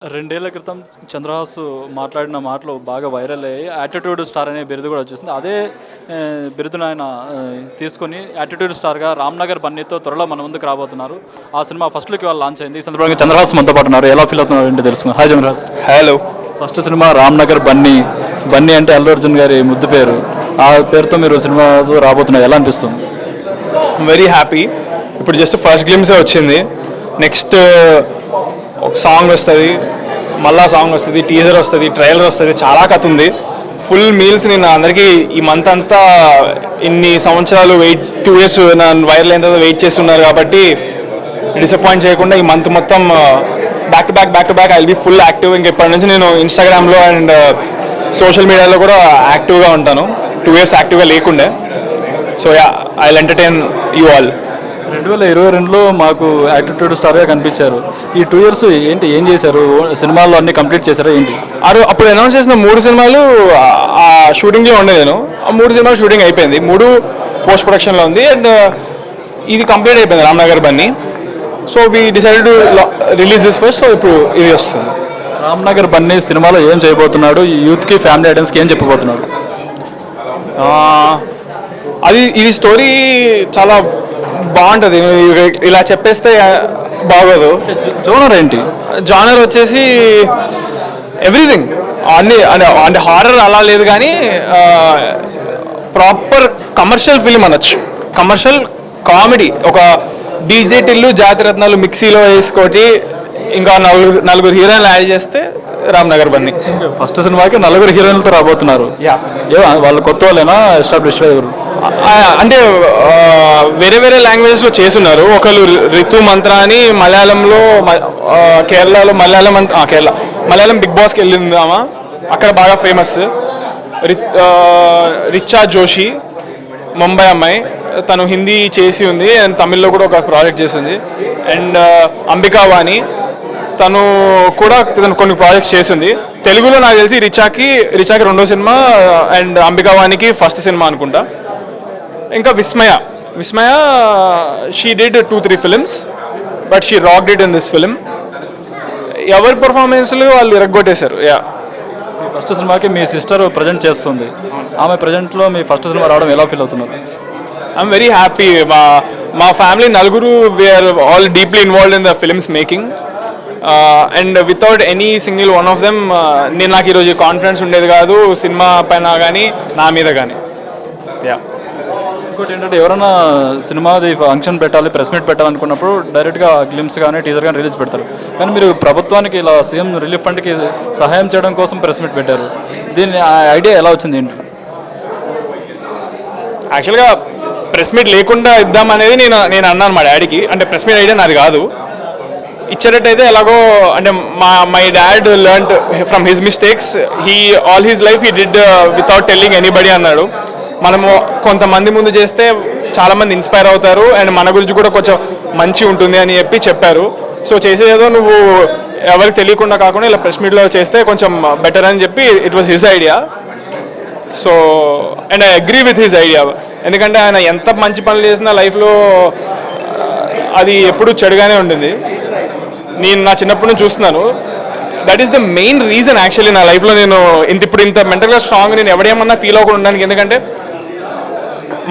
2 ఏళ్ల క్రితం 'చంద్రహాస్' మాట్లాడిన మాటలు బాగా వైరల్ అయ్యాయి. 'యాటిట్యూడ్ స్టార్' అనే బిరుదు కూడా వచ్చేసింది. అదే బిరుదును ఆయన తీసుకొని 'యాటిట్యూడ్ స్టార్‌గా 'రామ్‌నగర్ బన్నీ'తో త్వరలో మన ముందుకు రాబోతున్నారు. ఆ సినిమా ఫస్ట్ లుక్ ఇవాళ లాంచ్ అయింది. ఈ సందర్భంగా 'చంద్రహాస్' మనతో పాటు ఉన్నారు. ఎలా ఫీల్ అవుతున్నారు ఏంటో తెలుసుకుందాం. Hi Chandrahas. Hello. First cinema 'Ramnagar Bunny'. Bunny అంటే అల్లు అర్జున్ గారి ముద్దు పేరు. ఆ పేరుతో మీరు సినిమాతో రాబోతున్నారు. ఎలా అనిపిస్తుంది? Very happy. ఇప్పుడు జస్ట్ ఫస్ట్ గ్లిమ్సే వచ్చింది. నెక్స్ట్ ఒక సాంగ్ వస్తుంది, మళ్ళా సాంగ్ వస్తుంది, టీజర్ వస్తుంది, ట్రైలర్ వస్తుంది, చాలా కథ ఉంది. ఫుల్ మీల్స్ నేను అందరికీ ఈ మంత్ అంతా ఇన్ని సంవత్సరాలు 2 years నన్ను వైరల్ అయిన తర్వాత వెయిట్ చేస్తున్నారు కాబట్టి డిసప్పాయింట్ చేయకుండా ఈ మంత్ మొత్తం back to back I will be full active. ఇంకెప్పటి నుంచి నేను ఇన్స్టాగ్రామ్లో అండ్ సోషల్ మీడియాలో కూడా యాక్టివ్గా ఉంటాను. 2 years యాక్టివ్గా లేకుండే. So I will entertain you all. 2022లో మాకు 'యాటిట్యూడ్ స్టార్‌గా కనిపించారు. ఈ 2 years ఏంటి, ఏం చేశారు? సినిమాల్లో అన్ని కంప్లీట్ చేశారా ఏంటి? అప్పుడు అనౌన్స్ చేసిన 3 సినిమాలు ఆ షూటింగ్లో ఉండే నేను. ఆ 3 సినిమాలు షూటింగ్ అయిపోయింది, 3 పోస్ట్ ప్రొడక్షన్లో ఉంది అండ్ ఇది కంప్లీట్ అయిపోయింది 'Ramnagar Bunny'. So we decided to release this first. So ఇప్పుడు ఇది వస్తుంది. 'రామ్‌నగర్ బన్నీ' సినిమాలో ఏం చేయబోతున్నాడు? యూత్కి, ఫ్యామిలీ ఆడియన్స్కి ఏం చెప్పబోతున్నాడు? ఇది స్టోరీ చాలా బాగుంటుంది. ఇలా చెప్పేస్తే బాగోదు. జోనర్ ఏంటి? జానర్ వచ్చేసి ఎవ్రీథింగ్ అన్ని అంటే హారర్ అలా లేదు కానీ ప్రాపర్ కమర్షియల్ ఫిల్మ్ అనొచ్చు. Commercial comedy. ఒక డీజే టిల్లు జాతిరత్నాలు మిక్సీలో వేసుకోటి ఇంకా నలుగురు హీరోయిన్లు యాడ్ చేస్తే 'రామ్‌నగర్ బన్నీ'. ఫస్ట్ సినిమాకి 4 హీరోయిన్లతో రాబోతున్నారు. వాళ్ళు కొత్త వాళ్ళేనా, ఎస్టాబ్లిష్డ్ ఎవరు? అంటే వేరే లాంగ్వేజెస్లో చేస్తున్నారు. ఒకళ్ళు రితు మంత్ర అని మలయాళంలో, కేరళలో మలయాళం బిగ్ బాస్కి వెళ్ళింది ఆమె, అక్కడ బాగా ఫేమస్. రిచా జోషి ముంబై అమ్మాయి, తను హిందీ చేసి ఉంది అండ్ తమిళ్లో కూడా ఒక ప్రాజెక్ట్ చేసింది. అండ్ అంబికా వాణి, తను కొన్ని ప్రాజెక్ట్స్ చేసింది. తెలుగులో నాకు తెలిసి రిచాకి 2వ సినిమా అండ్ అంబికా వాణికి ఫస్ట్ సినిమా అనుకుంటా. ఇంకా Vismaya she did 2-3 films but she rocked it in this film. ఎవరి పర్ఫార్మెన్స్లు వాళ్ళు ఇరగొట్టేశారు. ఫస్ట్ సినిమాకి మీ సిస్టర్ ప్రజెంట్ చేస్తుంది. ఆమె ప్రజెంట్లో మీ ఫస్ట్ సినిమా రావడం ఎలా ఫీల్ అవుతున్నారు? I'm very happy. మా ఫ్యామిలీ నలుగురు we're all deeply involved in the films making and without any single one of them నాకు ఈరోజు కాన్ఫిడెన్స్ ఉండేది కాదు సినిమా పైన కానీ నా మీద కానీ. ఇంకోటి ఏంటంటే, ఎవరైనా సినిమాది ఫంక్షన్ పెట్టాలి, ప్రెస్ మీట్ పెట్టాలనుకున్నప్పుడు డైరెక్ట్గా గ్లిమ్స్ కానీ టీజర్ కానీ రిలీజ్ పెడతారు. కానీ మీరు ప్రభుత్వానికి ఇలా సీఎం రిలీఫ్ ఫండ్కి సహాయం చేయడం కోసం ప్రెస్ మీట్ పెట్టారు. దీని ఐడియా ఎలా వచ్చింది ఏంటి? యాక్చువల్గా ప్రెస్ మీట్ లేకుండా ఇద్దామనేది నేను అన్నాను మా డాడీకి. అంటే ప్రెస్ మీట్ ఐడియా నాది కాదు, ఇచ్చేటట్టయితే ఎలాగో అంటే my dad learned from his mistakes. All his life he did without telling anybody అన్నాడు. మనము కొంతమంది ముందు చేస్తే చాలామంది ఇన్స్పైర్ అవుతారు అండ్ మన గురించి కూడా కొంచెం మంచి ఉంటుంది అని చెప్పారు. సో చేసేదో నువ్వు ఎవరికి తెలియకుండా కాకుండా ఇలా ప్రెస్ మీట్లో చేస్తే కొంచెం బెటర్ అని చెప్పి it was his idea. So and I agree with his idea. ఎందుకంటే ఆయన ఎంత మంచి పనులు చేసినా లైఫ్లో అది ఎప్పుడూ చెడుగానే ఉంటుంది. నేను నా చిన్నప్పటి నుంచి చూస్తున్నాను. That is the main reason actually నా లైఫ్లో నేను ఇప్పుడు ఇంత మెంటల్గా స్ట్రాంగ్ నేను ఎవడేమన్నా ఫీల్ అవ్వకుండా ఉండడానికి. ఎందుకంటే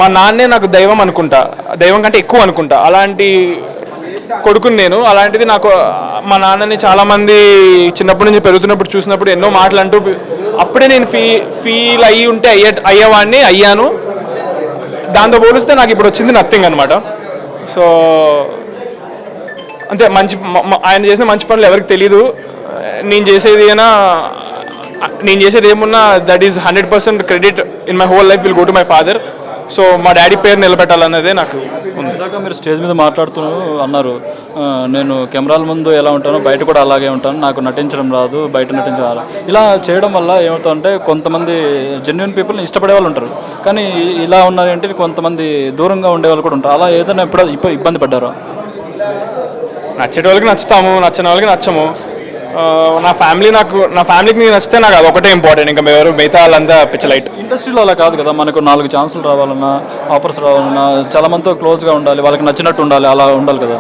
మా నాన్నే నాకు దైవం అనుకుంటా, దైవం కంటే ఎక్కువ అనుకుంటా. అలాంటి కొడుకుని నేను. అలాంటిది నాకు మా నాన్నని చాలామంది చిన్నప్పటి నుంచి పెరుగుతున్నప్పుడు చూసినప్పుడు ఎన్నో మాటలు అంటూ అప్పుడే నేను ఫీల్ అయ్యి ఉంటే అయ్యేవాడిని అయ్యాను. దాంతో పోలిస్తే నాకు ఇప్పుడు వచ్చింది నథింగ్ అనమాట. సో అంతే. ఆయన చేసిన మంచి పనులు ఎవరికి తెలీదు. నేను చేసేది ఏమున్నా that is 100% credit in my whole life will go to my father. So మా డాడీ పేరు నిలబెట్టాలన్నదే నాకు ఉంది. ఇందాక మీరు స్టేజ్ మీద మాట్లాడుతూ అన్నారు, నేను కెమెరాల ముందు ఎలా ఉంటానో బయట కూడా అలాగే ఉంటాను, నాకు నటించడం రాదు, బయట నటించడం. ఇలా చేయడం వల్ల ఏమవుతుందంటే, కొంతమంది జెన్యున్ పీపుల్ని ఇష్టపడే వాళ్ళు ఉంటారు, కానీ ఇలా ఉన్నారంటే కొంతమంది దూరంగా ఉండే వాళ్ళు కూడా ఉంటారు. అలా ఏదైనా ఇప్పుడు ఇబ్బంది పడ్డారు? నచ్చేట వాళ్ళకి నచ్చుతాము, నచ్చని వాళ్ళకి నచ్చము. నా ఫ్యామిలీకి నేను నచ్చితే నాకు అదొకటే ఇంపార్టెంట్. ఇంకా మిగతా వాళ్ళంతా పిచ్చలైట్. ఇండస్ట్రీలో అలా కాదు కదా, మనకు 4 ఛాన్సులు రావాలన్నా, ఆఫర్స్ రావాలన్నా చాలా మందితో క్లోజ్గా ఉండాలి, వాళ్ళకి నచ్చినట్టు ఉండాలి, అలా ఉండాలి కదా.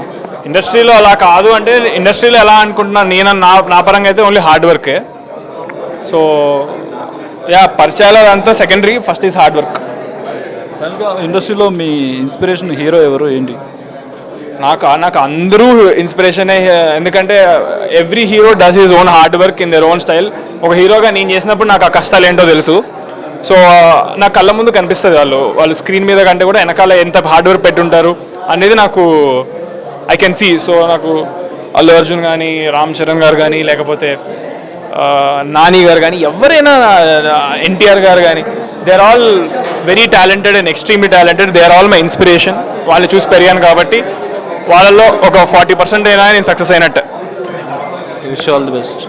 ఇండస్ట్రీలో అలా కాదు అంటే ఇండస్ట్రీలో ఎలా అనుకుంటున్నాను నేను నా పరంగా అయితే ఓన్లీ హార్డ్ వర్కే. సో యా పరిచయాలు అంతా secondary, first is hard work. ఇండస్ట్రీలో మీ ఇన్స్పిరేషన్ హీరో ఎవరు ఏంటి? నాకు అందరూ ఇన్స్పిరేషనే, ఎందుకంటే every hero does his own hard work in their own style. ఒక హీరోగా నేను చేసినప్పుడు నాకు ఆ కష్టాలు ఏంటో తెలుసు. సో నా కళ్ళ ముందు కనిపిస్తుంది వాళ్ళు స్క్రీన్ మీద కంటే కూడా వెనకాల ఎంత హార్డ్ వర్క్ పెట్టుంటారు అనేది నాకు ఐ కెన్ సీ. సో నాకు అల్లు అర్జున్ కానీ, రామ్ చరణ్ గారు కానీ, లేకపోతే నాని గారు కానీ, ఎవరైనా ఎన్టీఆర్ గారు కానీ, they are all very talented and extremely talented. They are all my inspiration. వాళ్ళు చూసి పెరిగాను కాబట్టి వాళ్ళల్లో ఒక 40% అయినా నేను సక్సెస్ అయినట్టు. Wish all the best.